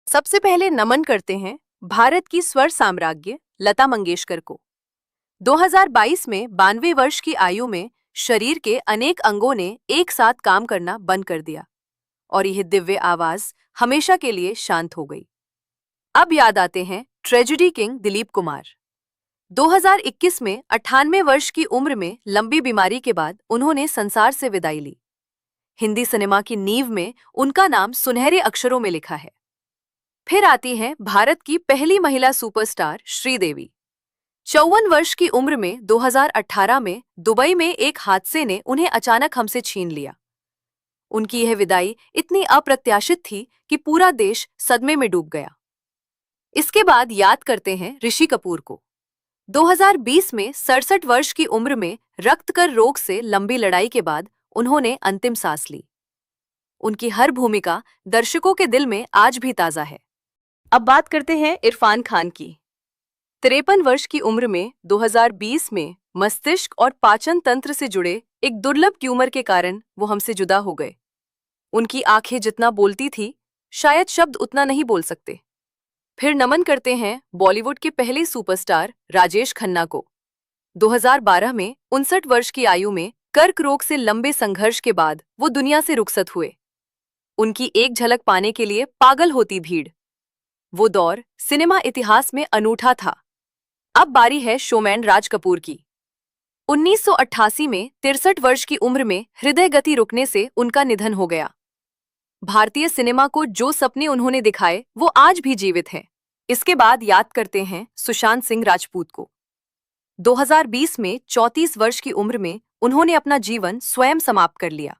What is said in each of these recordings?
सबसे पहले नमन करते हैं भारत की स्वर साम्राज्ञी लता मंगेशकर को। 2022 में 92 वर्ष की आयु में शरीर के अनेक अंगों ने एक साथ काम करना बंद कर दिया और यह दिव्य आवाज हमेशा के लिए शांत हो गई। अब याद आते हैं ट्रेजेडी किंग दिलीप कुमार। 2021 में 98 वर्ष की उम्र में लंबी बीमारी के बाद उन्होंने संसार से विदाई ली। हिंदी सिनेमा की नींव में उनका नाम सुनहरे अक्षरों में लिखा है। फिर आती हैं भारत की पहली महिला सुपरस्टार श्रीदेवी। 54 वर्ष की उम्र में 2018 में दुबई में एक हादसे ने उन्हें अचानक हमसे छीन लिया। उनकी यह विदाई इतनी अप्रत्याशित थी कि पूरा देश सदमे में डूब गया। इसके बाद याद करते हैं ऋषि कपूर को। 2020 में 67 वर्ष की उम्र में रक्तकर रोग से लंबी लड़ाई के बाद उन्होंने अंतिम सांस ली। उनकी हर भूमिका दर्शकों के दिल में आज भी ताजा है। अब बात करते हैं इरफान खान की। 53 वर्ष की उम्र में 2020 में मस्तिष्क और पाचन तंत्र से जुड़े एक दुर्लभ ट्यूमर के कारण वो हमसे जुदा हो गए। उनकी आंखें जितना बोलती थी, शायद शब्द उतना नहीं बोल सकते। फिर नमन करते हैं बॉलीवुड के पहले सुपरस्टार राजेश खन्ना को। 2012 में 59 वर्ष की आयु में कर्क रोग से लंबे संघर्ष के बाद वो दुनिया से रुखसत हुए। उनकी एक झलक पाने के लिए पागल होती भीड़। वो दौर सिनेमा इतिहास में अनूठा था। अब बारी है शोमैन राज कपूर की। 1988 में 63 वर्ष की उम्र में हृदय गति रुकने से उनका निधन हो गया। भारतीय सिनेमा को जो सपने उन्होंने दिखाए वो आज भी जीवित हैं। इसके बाद याद करते हैं सुशांत सिंह राजपूत को। 2020 में 34 वर्ष की उम्र में उन्होंने अपना जीवन स्वयं समाप्त कर लिया।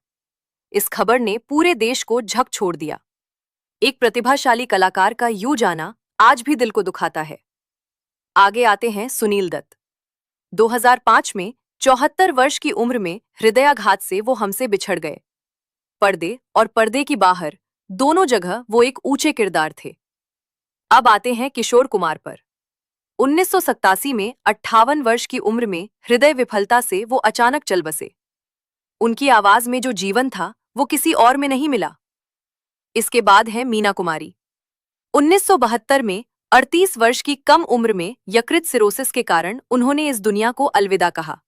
इस खबर ने पूरे देश को झक छोड़ दिया। एक प्रतिभाशाली कलाकार का यूं जाना आज भी दिल को दुखाता है। आगे आते हैं सुनील दत्त। 2005 में 74 वर्ष की उम्र में हृदयाघात से वो हमसे बिछड़ गए। पर्दे और पर्दे की बाहर दोनों जगह वो एक ऊंचे किरदार थे। अब आते हैं किशोर कुमार पर। 1987 में 58 वर्ष की उम्र में हृदय विफलता से वो अचानक चल बसे। उनकी आवाज में जो जीवन था वो किसी और में नहीं मिला। इसके बाद है मीना कुमारी। 1972 में 38 वर्ष की कम उम्र में यकृत सिरोसिस के कारण उन्होंने इस दुनिया को अलविदा कहा।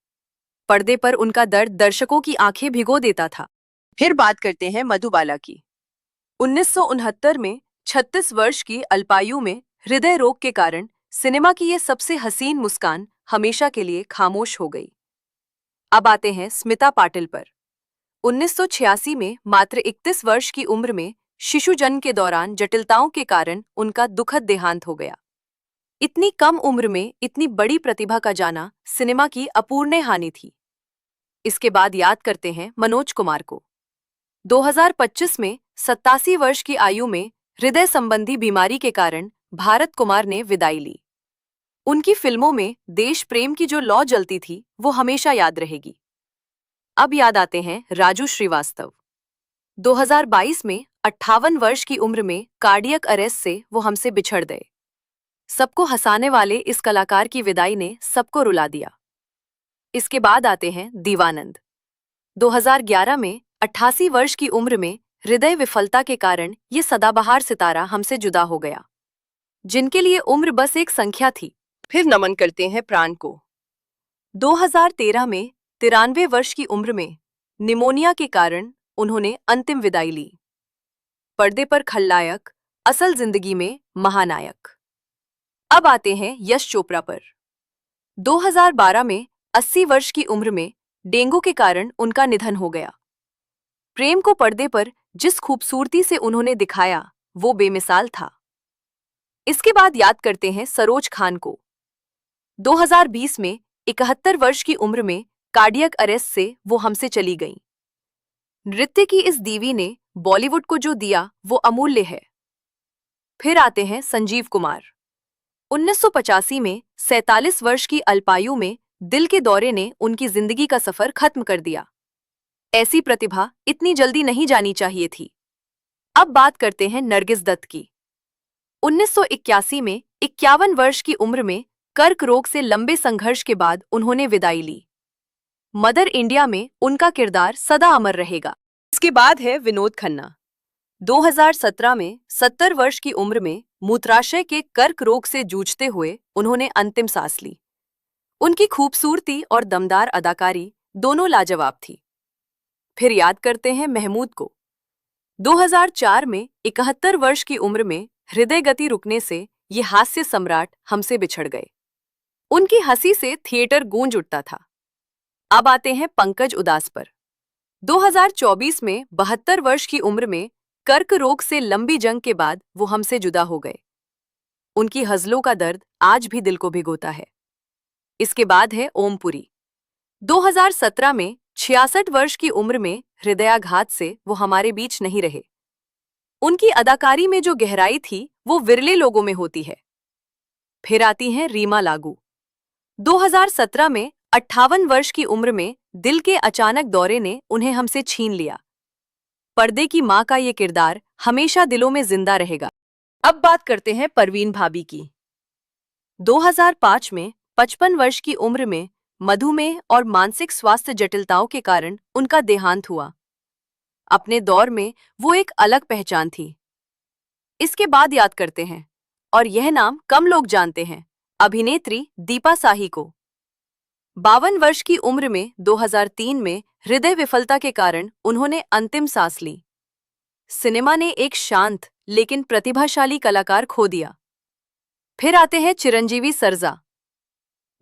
पर्दे पर उनका दर्द दर्शकों की आंखें भिगो देता था। फिर बात करते हैं मधुबाला की। 1969 में 36 वर्ष की अल्पायु में हृदय रोग के कारण सिनेमा की ये सबसे हसीन मुस्कान हमेशा के लिए खामोश हो गई। अब आते हैं स्मिता पाटिल पर। 1986 में मात्र 31 वर्ष की उम्र में शिशु जन्म के दौरान जटिलताओं के कारण उनका दुखद देहांत हो गया। इतनी कम उम्र में इतनी बड़ी प्रतिभा का जाना सिनेमा की अपूर्णीय हानि थी। इसके बाद याद करते हैं मनोज कुमार को। 2025 में 87 वर्ष की आयु में हृदय संबंधी बीमारी के कारण भारत कुमार ने विदाई ली। उनकी फिल्मों में देश प्रेम की जो लौ जलती थी वो हमेशा याद रहेगी। अब याद आते हैं राजू श्रीवास्तव। 2022 में 58 वर्ष की उम्र में कार्डियक अरेस्ट से वो हमसे बिछड़ गए। सबको हंसाने वाले इस कलाकार की विदाई ने सबको रुला दिया। इसके बाद आते हैं दीवानंद। 2011 में 88 वर्ष की उम्र में हृदय विफलता के कारण ये सदाबहार सितारा हमसे जुदा हो गया, जिनके लिए उम्र बस एक संख्या थी। फिर नमन करते हैं प्राण को। 2013 में 93 वर्ष की उम्र में निमोनिया के कारण उन्होंने अंतिम विदाई ली। पर्दे पर खलनायक, असल जिंदगी में महानायक। अब आते हैं यश चोपड़ा पर। 2012 में 80 वर्ष की उम्र में डेंगू के कारण उनका निधन हो गया। प्रेम को पर्दे पर जिस खूबसूरती से उन्होंने दिखाया वो बेमिसाल था। इसके बाद याद करते हैं सरोज खान को। 2020 में 71 वर्ष की उम्र में कार्डियक अरेस्ट से वो हमसे चली गईं। नृत्य की इस दीवी ने बॉलीवुड को जो दिया वो अमूल्य है। फिर आते हैं संजीव कुमार। 1985 में 47 वर्ष की अल्पायु में दिल के दौरे ने उनकी जिंदगी का सफर खत्म कर दिया। ऐसी प्रतिभा इतनी जल्दी नहीं जानी चाहिए थी। अब बात करते हैं नरगिस दत्त की। 1981 में 51 वर्ष की उम्र में कर्क रोग से लंबे संघर्ष के बाद उन्होंने विदाई ली। मदर इंडिया में उनका किरदार सदा अमर रहेगा। इसके बाद है विनोद खन्ना। 2017 में 70 वर्ष की उम्र में मूत्राशय के कर्क रोग से जूझते हुए उन्होंने अंतिम सांस ली। उनकी खूबसूरती और दमदार अदाकारी दोनों लाजवाब थी। फिर याद करते हैं महमूद को। 2004 में 71 वर्ष की उम्र में हृदय गति रुकने से ये हास्य सम्राट हमसे बिछड़ गए। उनकी हंसी से थिएटर गूंज उठता था। अब आते हैं पंकज उदास पर। 2024 में 72 वर्ष की उम्र में कर्क रोग से लंबी जंग के बाद वो हमसे जुदा हो गए। उनकी हज़लों का दर्द आज भी दिल को भिगोता है। इसके बाद है ओमपुरी। 2017 में 66 वर्ष की उम्र में हृदयाघात से वो हमारे बीच नहीं रहे। उनकी अदाकारी में जो गहराई थी वो विरले लोगों में होती है। फिर आती हैं रीमा लागू। 2017 में 58 वर्ष की उम्र में दिल के अचानक दौरे ने उन्हें हमसे छीन लिया। पर्दे की मां का ये किरदार हमेशा दिलों में जिंदा रहेगा। अब बात करते हैं परवीन भाभी की। 2005 में 55 वर्ष की उम्र में मधुमेह और मानसिक स्वास्थ्य जटिलताओं के कारण उनका देहांत हुआ। अपने दौर में वो एक अलग पहचान थी। इसके बाद याद करते हैं, और यह नाम कम लोग जानते हैं, अभिनेत्री दीपा साही को। 52 वर्ष की उम्र में 2003 में हृदय विफलता के कारण उन्होंने अंतिम सांस ली। सिनेमा ने एक शांत लेकिन प्रतिभाशाली कलाकार खो दिया। फिर आते हैं चिरंजीवी सरजा।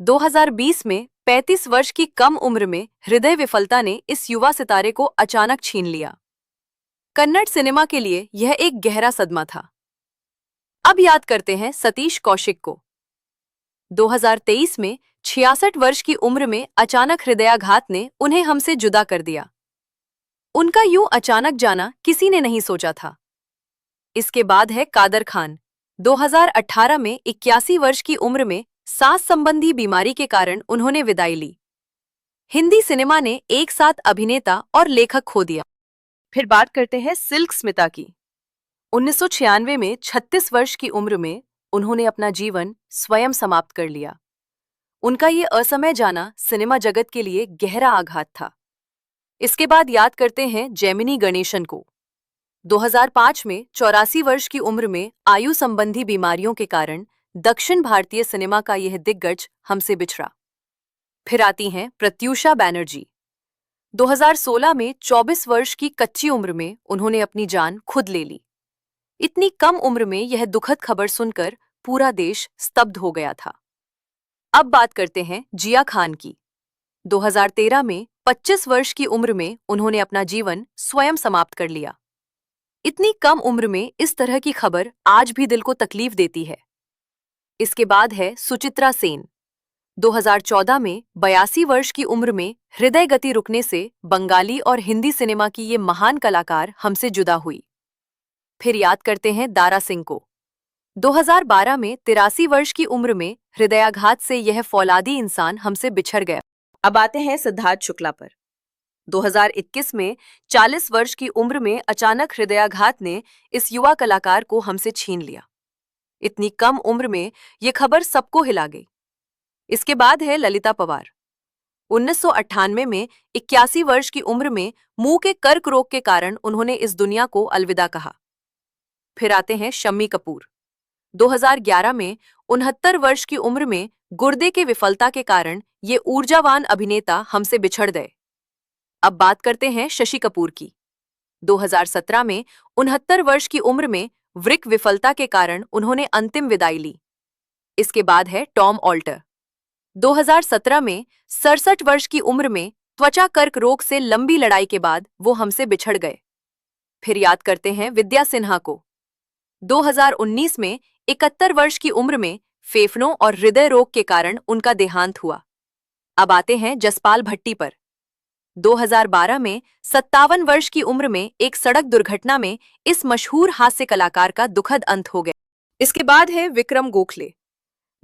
2020 में 35 वर्ष की कम उम्र में हृदय विफलता ने इस युवा सितारे को अचानक छीन लिया। कन्नड़ सिनेमा के लिए यह एक गहरा सदमा था। अब याद करते हैं सतीश कौशिक को। 2023 में 66 वर्ष की उम्र में अचानक हृदयाघात ने उन्हें हमसे जुदा कर दिया। उनका यूं अचानक जाना किसी ने नहीं सोचा था। इसके बाद है कादर खान। 2018 में 81 वर्ष की उम्र में सांस संबंधी बीमारी के कारण उन्होंने विदाई ली। हिंदी सिनेमा ने एक साथ अभिनेता और लेखक खो दिया। फिर बात करते हैं सिल्क स्मिता की। 1996 में 36 वर्ष की उम्र में उन्होंने अपना जीवन स्वयं समाप्त कर लिया। उनका ये असमय जाना सिनेमा जगत के लिए गहरा आघात था। इसके बाद याद करते हैं जेमिनी गणेशन को। 2005 में 84 वर्ष की उम्र में आयु संबंधी बीमारियों के कारण दक्षिण भारतीय सिनेमा का यह दिग्गज हमसे बिछड़ा। फिर आती हैं प्रत्यूषा बैनर्जी। 2016 में 24 वर्ष की कच्ची उम्र में उन्होंने अपनी जान खुद ले ली। इतनी कम उम्र में यह दुखद खबर सुनकर पूरा देश स्तब्ध हो गया था। अब बात करते हैं जिया खान की। 2013 में 25 वर्ष की उम्र में उन्होंने अपना जीवन स्वयं समाप्त कर लिया। इतनी कम उम्र में इस तरह की खबर आज भी दिल को तकलीफ देती है। इसके बाद है सुचित्रा सेन। 2014 में 82 वर्ष की उम्र में हृदय गति रुकने से बंगाली और हिंदी सिनेमा की ये महान कलाकार हमसे जुदा हुई। फिर याद करते हैं दारा सिंह को। 2012 में 83 वर्ष की उम्र में हृदयाघात से यह फौलादी इंसान हमसे बिछड़ गया। अब आते हैं सिद्धार्थ शुक्ला पर। 2021 में 40 वर्ष की उम्र में अचानक हृदयाघात ने इस युवा कलाकार को हमसे छीन लिया। इतनी कम उम्र में यह खबर सबको हिला गई। इसके बाद है ललिता पवार। 1998 में 81 वर्ष की उम्र में मुंह के कर्क रोग के कारण उन्होंने इस दुनिया को अलविदा कहा। फिर आते हैं शम्मी कपूर। 2011 में 69 वर्ष की उम्र में गुर्दे के विफलता के कारण ये ऊर्जावान अभिनेता हमसे बिछड़ गए। अब बात करते हैं शशि कपूर की। 2017 में 69 वर्ष की उम्र में वृक्क विफलता के कारण उन्होंने अंतिम विदाई ली। इसके बाद है टॉम ऑल्टर। 2017 में 67 वर्ष की उम्र में त्वचा कर्क रोग से लंबी लड़ाई के बाद वो हमसे बिछड़ गए। फिर याद करते हैं विद्या सिन्हा को। 2019 में 71 वर्ष की उम्र में फेफड़ों और हृदय रोग के कारण उनका देहांत हुआ। अब आते हैं जसपाल भट्टी पर। 2012 में 57 वर्ष की उम्र में एक सड़क दुर्घटना में इस मशहूर हास्य कलाकार का दुखद अंत हो गया। इसके बाद है विक्रम गोखले।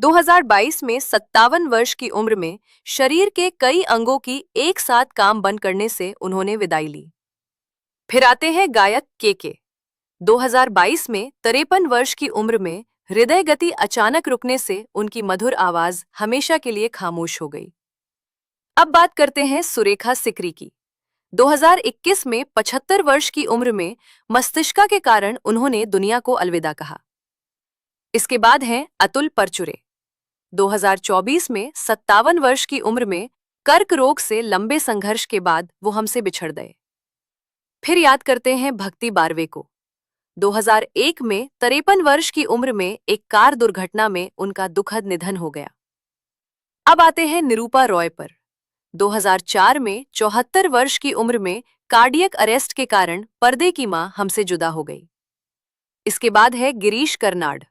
2022 में 57 वर्ष की उम्र में शरीर के कई अंगों की एक साथ काम बंद करने से उन्होंने विदाई ली। फिर आते हैं गायक के। 2022 में 53 वर्ष की उम्र में हृदय गति अचानक रुकने से उनकी मधुर आवाज हमेशा के लिए खामोश हो गई। अब बात करते हैं सुरेखा सिकरी की। 2021 में 75 वर्ष की उम्र में मस्तिष्क के कारण उन्होंने दुनिया को अलविदा कहा। इसके बाद हैं अतुल परचुरे। 2024 में 57 वर्ष की उम्र में कर्क रोग से लंबे संघर्ष के बाद वो हमसे बिछड़ गए। फिर याद करते हैं भक्ति बारवे को। 2001 में 53 वर्ष की उम्र में एक कार दुर्घटना में उनका दुखद निधन हो गया। अब आते हैं निरूपा रॉय पर। 2004 में 74 वर्ष की उम्र में कार्डियक अरेस्ट के कारण पर्दे की मां हमसे जुदा हो गई। इसके बाद है गिरीश कर्नाड।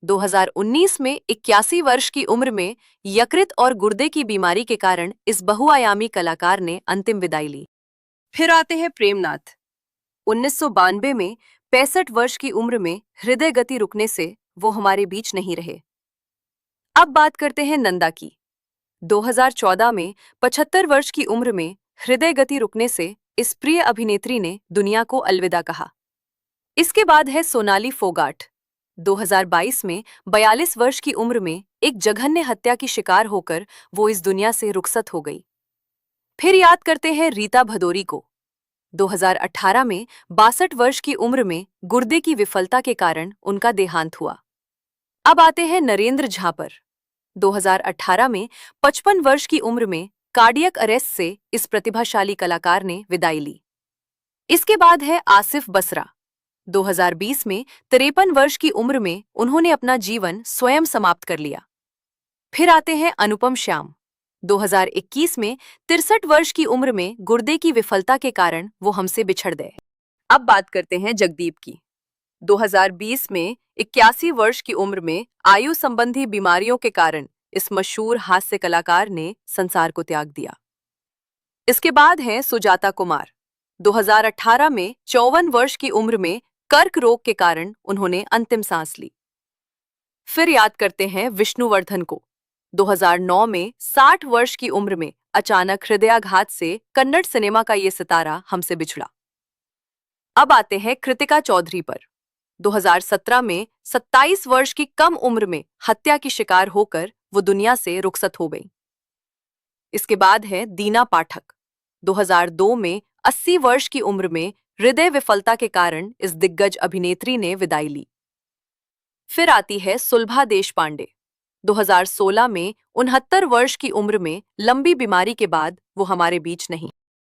2019 में 81 वर्ष की उम्र में यकृत और गुर्दे की बीमारी के कारण इस बहुआयामी कलाकार ने अंतिम विदाई ली। फिर आते हैं प्रेमनाथ। 1992 में 65 वर्ष की उम्र में हृदय गति रुकने से वो हमारे बीच नहीं रहे। अब बात करते हैं नंदा की। 2014 में 75 वर्ष की उम्र में हृदय गति रुकने से इस प्रिय अभिनेत्री ने दुनिया को अलविदा कहा। इसके बाद है सोनाली फोगाट। 2022 में 42 वर्ष की उम्र में एक जघन्य हत्या की शिकार होकर वो इस दुनिया से रुखसत हो गई। फिर याद करते हैं रीता भदौरी को। 2018 में 62 वर्ष की उम्र में गुर्दे की विफलता के कारण उनका देहांत हुआ। अब आते हैं नरेंद्र झा पर। 2018 में 55 वर्ष की उम्र में कार्डियक अरेस्ट से इस प्रतिभाशाली कलाकार ने विदाई ली। इसके बाद है आसिफ बसरा। 2020 में 53 वर्ष की उम्र में उन्होंने अपना जीवन स्वयं समाप्त कर लिया। फिर आते हैं अनुपम श्याम। 2021 में 63 वर्ष की उम्र में गुर्दे की विफलता के कारण वो हमसे बिछड़ गए। अब बात करते हैं जगदीप की। 2020 में 81 वर्ष की उम्र में आयु संबंधी बीमारियों के कारण इस मशहूर हास्य कलाकार ने संसार को त्याग दिया। इसके बाद हैं सुजाता कुमार। 2018 में 54 वर्ष की उम्र में कर्क रोग के कारण उन्होंने अंतिम सांस ली। फिर याद करते हैं विष्णुवर्धन को। 2009 में 60 वर्ष की उम्र में अचानक हृदयाघात से कन्नड़ सिनेमा का ये सितारा हमसे बिछड़ा। अब आते हैं कृतिका चौधरी पर। 2017 में 27 वर्ष की कम उम्र में हत्या की शिकार होकर वो दुनिया से रुखसत हो गई। इसके बाद है दीना पाठक। 2002 में 80 वर्ष की उम्र में हृदय विफलता के कारण इस दिग्गज अभिनेत्री ने विदाई ली। फिर आती है सुलभा देशपांडे। 2016 में 69 वर्ष की उम्र में लंबी बीमारी के बाद वो हमारे बीच नहीं।